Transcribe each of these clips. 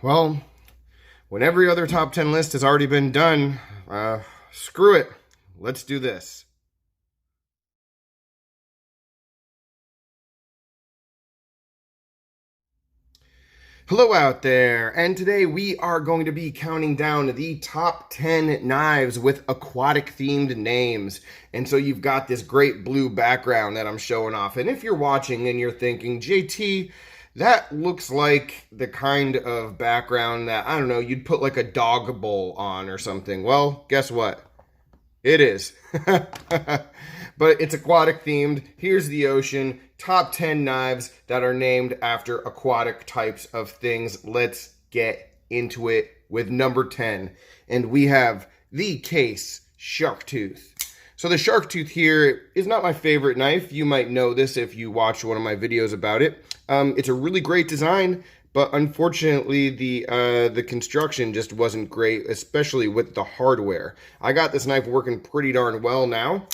Well, when every other top 10 list has already been done, screw it. Let's do this. Hello out there, and today we are going to be counting down the top 10 knives with aquatic themed names. And so you've got this great blue background that I'm showing off. And if you're watching and you're thinking, JT, that looks like the kind of background that, I don't know, you'd put like a dog bowl on or something. Well, guess what? It is. But it's aquatic themed. Here's the ocean. Top 10 knives that are named after aquatic types of things. Let's get into it with number 10. And we have the Case Sharktooth. So the Sharktooth here is not my favorite knife. You might know this if you watched one of my videos about it. It's a really great design, but unfortunately the construction just wasn't great, especially with the hardware. I got this knife working pretty darn well now,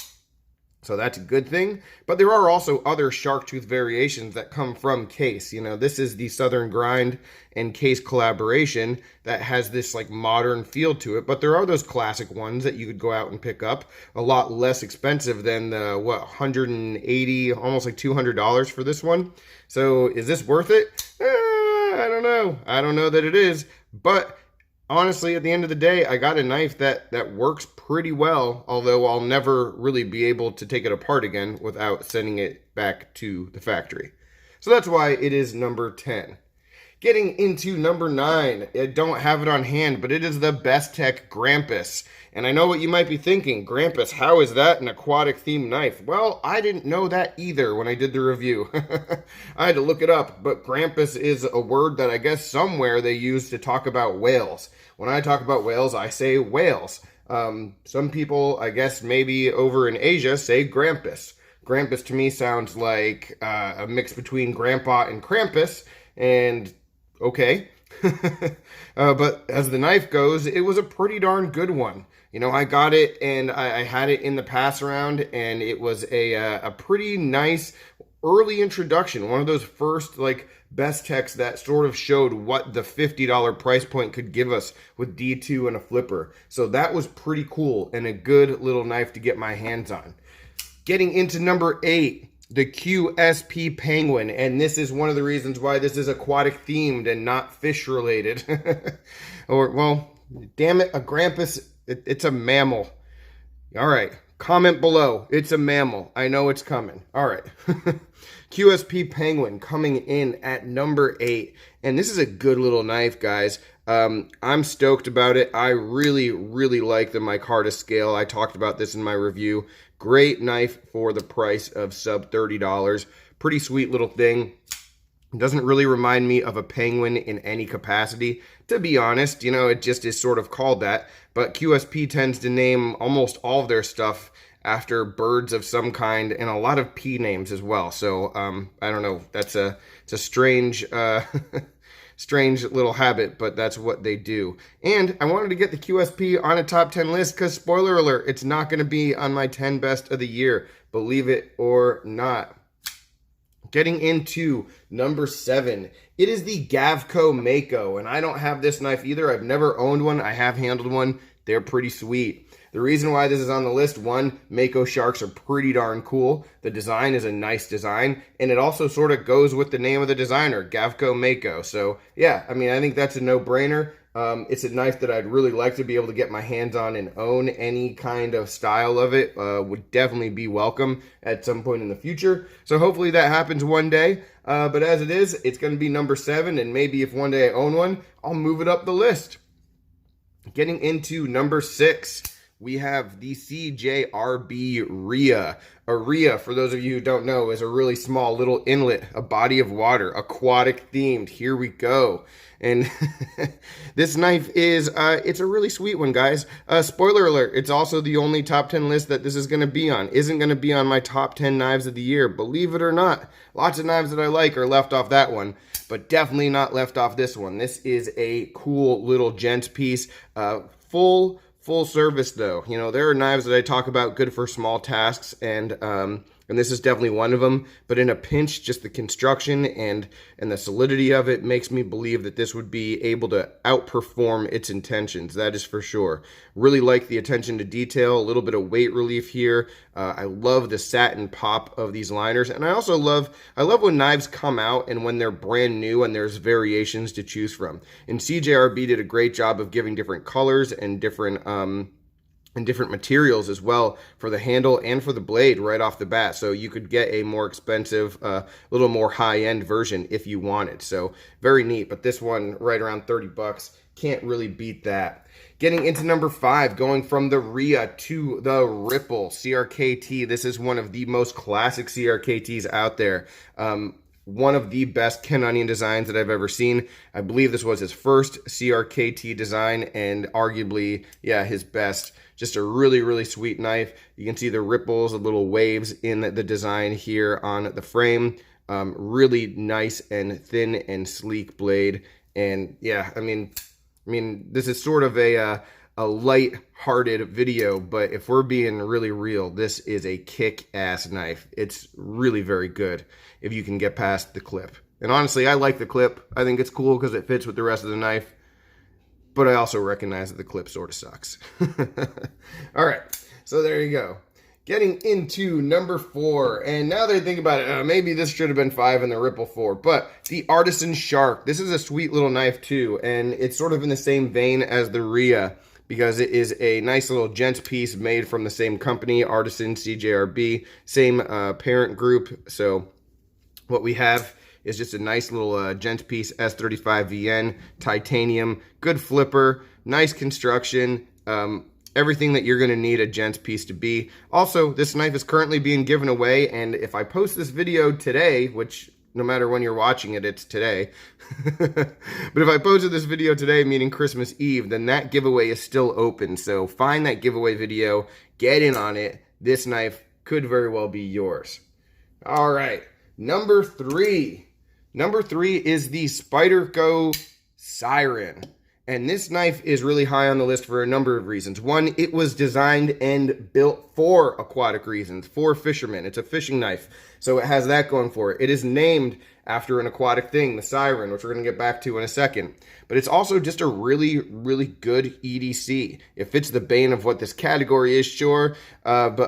so that's a good thing. But there are also other Sharktooth variations that come from Case. You know, this is the Southern Grind and Case collaboration that has this like modern feel to it. But there are those classic ones that you could go out and pick up, a lot less expensive than the, what, $180, almost like $200 for this one. So is this worth it? I don't know. I don't know that it is. But honestly, at the end of the day, I got a knife that works pretty well, although I'll never really be able to take it apart again without sending it back to the factory. So that's why it is number 10. Getting into number 9, I don't have it on hand, but it is the Bestech Grampus. And I know what you might be thinking, Grampus, how is that an aquatic themed knife? Well, I didn't know that either when I did the review. I had to look it up, but Grampus is a word that I guess somewhere they use to talk about whales. When I talk about whales, I say whales. Some people, I guess maybe over in Asia, say Grampus. Grampus to me sounds like a mix between Grandpa and Krampus, and okay. But as the knife goes, it was a pretty darn good one. You know, I got it and I had it in the pass around, and it was a pretty nice early introduction. One of those first like Bestechs that sort of showed what the $50 price point could give us with D2 and a flipper. So that was pretty cool and a good little knife to get my hands on. Getting into number 8. The QSP Penguin, and this is one of the reasons why this is aquatic themed and not fish related. Or, well, damn it, a Grampus, it's a mammal. All right, comment below. It's a mammal. I know it's coming. All right. QSP Penguin coming in at number 8, and this is a good little knife, guys. I'm stoked about it. I really, really like the micarta scale. I talked about this in my review. Great knife for the price of sub $30. Pretty sweet little thing. It doesn't really remind me of a penguin in any capacity. To be honest, you know, it just is sort of called that. But QSP tends to name almost all of their stuff after birds of some kind, and a lot of P names as well. So, I don't know. It's a strange... strange little habit, but that's what they do. And I wanted to get the QSP on a top 10 list because, spoiler alert, it's not going to be on my 10 best of the year, believe it or not. Getting into number 7, it is the Gavko Mako, and I don't have this knife either. I've never owned one. I have handled one. They're pretty sweet. The reason why this is on the list, one, Mako sharks are pretty darn cool. The design is a nice design, and it also sort of goes with the name of the designer, Gavko Mako. So, yeah, I mean, I think that's a no-brainer. It's a knife that I'd really like to be able to get my hands on and own. Any kind of style of it would definitely be welcome at some point in the future. So hopefully that happens one day. But as it is, it's going to be number 7, and maybe if one day I own one, I'll move it up the list. Getting into number 6. We have the CJRB Ria. A Ria, for those of you who don't know, is a really small little inlet, a body of water, aquatic themed. Here we go. And this knife is, it's a really sweet one, guys. Spoiler alert, it's also the only top 10 list that this is going to be on. Isn't going to be on my top 10 knives of the year, believe it or not. Lots of knives that I like are left off that one, but definitely not left off this one. This is a cool little gents piece, full service though. You know, there are knives that I talk about good for small tasks and and this is definitely one of them. But in a pinch, just the construction and the solidity of it makes me believe that this would be able to outperform its intentions. That is for sure. Really like the attention to detail, a little bit of weight relief here. I love the satin pop of these liners, and I also love when knives come out and when they're brand new and there's variations to choose from. And CJRB did a great job of giving different colors and different materials as well for the handle and for the blade right off the bat. So you could get a more expensive, little more high-end version if you wanted. So very neat. But this one right around 30 bucks. Can't really beat that. Getting into number 5, going from the Rhea to the Ripple CRKT. This is one of the most classic CRKTs out there. One of the best Ken Onion designs that I've ever seen. I believe this was his first CRKT design and arguably, yeah, his best. Just a really, really sweet knife. You can see the ripples, the little waves in the design here on the frame. Really nice and thin and sleek blade. And yeah, I mean, this is sort of a light-hearted video, but if we're being really real, this is a kick-ass knife. It's really very good if you can get past the clip. And honestly, I like the clip. I think it's cool because it fits with the rest of the knife, but I also recognize that the clip sort of sucks. All right, so there you go. Getting into number 4, and now that I think about it, maybe this should have been 5 and the Ripple 4, but the Artisan Shark. This is a sweet little knife too, and it's sort of in the same vein as the Rhea because it is a nice little gents piece made from the same company, Artisan, CJRB, same parent group. So what we have is just a nice little gents piece, S35VN, titanium, good flipper, nice construction, everything that you're going to need a gents piece to be. Also, this knife is currently being given away, and if I post this video today, which no matter when you're watching it, it's today. But if I posted this video today, meaning Christmas Eve, then that giveaway is still open. So find that giveaway video, get in on it. This knife could very well be yours. All right, number 3. Number 3 is the Spyderco Siren. And this knife is really high on the list for a number of reasons. One, it was designed and built for aquatic reasons, for fishermen. It's a fishing knife, so it has that going for it. It is named after an aquatic thing, the siren, which we're going to get back to in a second. But it's also just a really, really good EDC. It fits the bane of what this category is, sure, but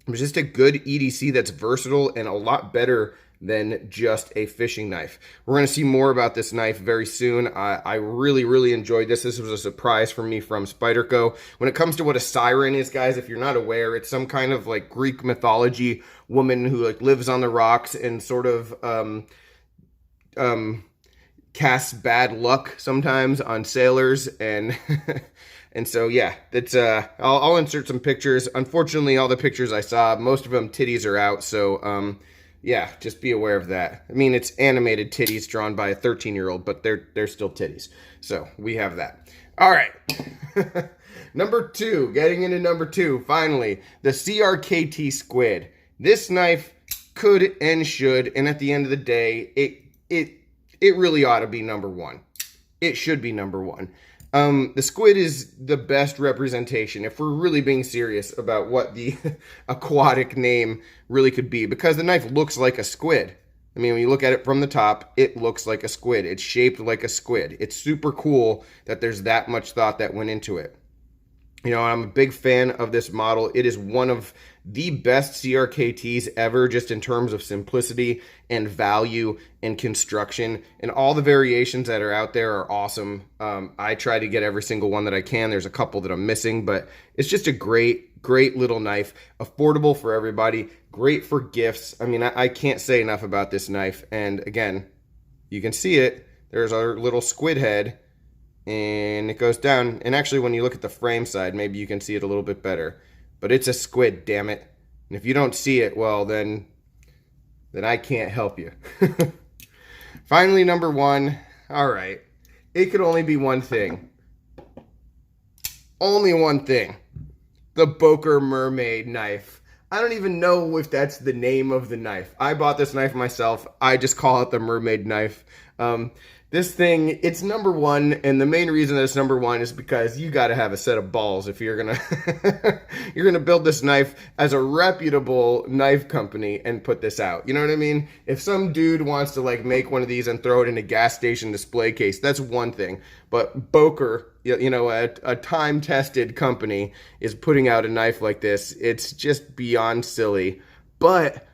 it's just a good EDC that's versatile and a lot better than just a fishing knife. We're going to see more about this knife very soon. I really, really enjoyed this. This was a surprise for me from Spyderco. When it comes to what a siren is, guys, if you're not aware, it's some kind of like Greek mythology woman who like lives on the rocks and sort of casts bad luck sometimes on sailors, and and so yeah, that's I'll insert some pictures. Unfortunately, all the pictures I saw, most of them titties are out, so yeah, just be aware of that. I mean, it's animated titties drawn by a 13-year-old, but they're still titties. So we have that. All right. Number 2, getting into number 2, finally, the CRKT Squid. This knife could and should, and at the end of the day, it really ought to be number 1. It should be number 1. The squid is the best representation, if we're really being serious about what the aquatic name really could be, because the knife looks like a squid. I mean, when you look at it from the top, it looks like a squid. It's shaped like a squid. It's super cool that there's that much thought that went into it. You know, I'm a big fan of this model. It is one of the best CRKTs ever, just in terms of simplicity and value and construction. And all the variations that are out there are awesome. I try to get every single one that I can. There's a couple that I'm missing, but it's just a great little knife. Affordable for everybody. Great for gifts. I mean, I can't say enough about this knife. And again, you can see it. There's our little squid head. And it goes down, and actually when you look at the frame side, maybe you can see it a little bit better. But it's a squid, damn it. And if you don't see it, well, then I can't help you. Finally, number 1. All right. It could only be one thing. Only one thing. The Boker Mermaid knife. I don't even know if that's the name of the knife. I bought this knife myself. I just call it the Mermaid knife. This thing, it's number one, and the main reason that it's number one is because you got to have a set of balls if you're gonna you're gonna build this knife as a reputable knife company and put this out. You know what I mean? If some dude wants to like make one of these and throw it in a gas station display case, that's one thing. But Boker, you know, a time-tested company is putting out a knife like this. It's just beyond silly, but,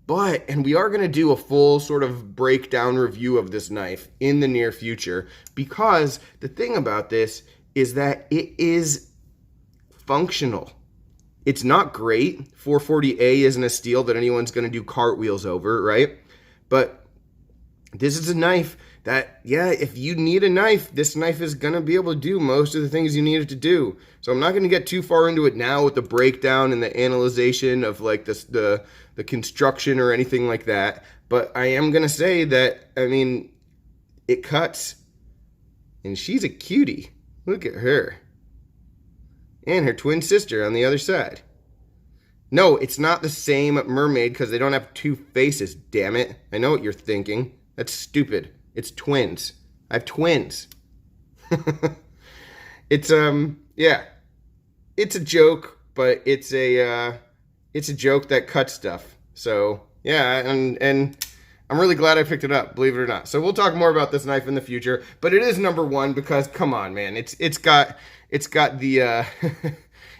and we are going to do a full sort of breakdown review of this knife in the near future, because the thing about this is that it is functional. It's not great. 440A isn't a steel that anyone's going to do cartwheels over, right? But this is a knife that, yeah, if you need a knife, this knife is going to be able to do most of the things you need it to do. So I'm not going to get too far into it now with the breakdown and the analyzation of like the construction or anything like that. But I am going to say that, I mean, it cuts. And she's a cutie. Look at her. And her twin sister on the other side. No, it's not the same mermaid because they don't have two faces, damn it. I know what you're thinking. That's stupid. It's twins. I have twins. It's yeah. It's a joke, but it's a joke that cuts stuff. So yeah, and I'm really glad I picked it up, believe it or not. So we'll talk more about this knife in the future, but it is number one because come on, man, it's got the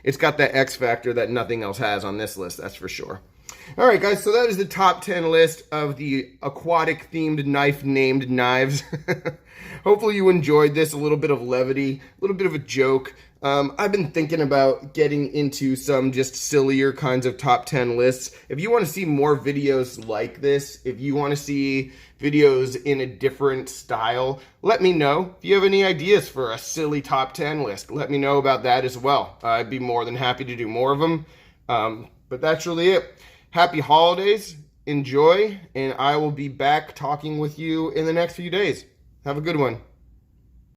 it's got that X factor that nothing else has on this list, that's for sure. All right, guys, so that is the top 10 list of the aquatic themed knife named knives. Hopefully you enjoyed this, a little bit of levity, a little bit of a joke. I've been thinking about getting into some just sillier kinds of top 10 lists. If you want to see more videos like this, if you want to see videos in a different style, let me know. If you have any ideas for a silly top 10 list, let me know about that as well. I'd be more than happy to do more of them. But that's really it. Happy holidays, enjoy, and I will be back talking with you in the next few days. Have a good one.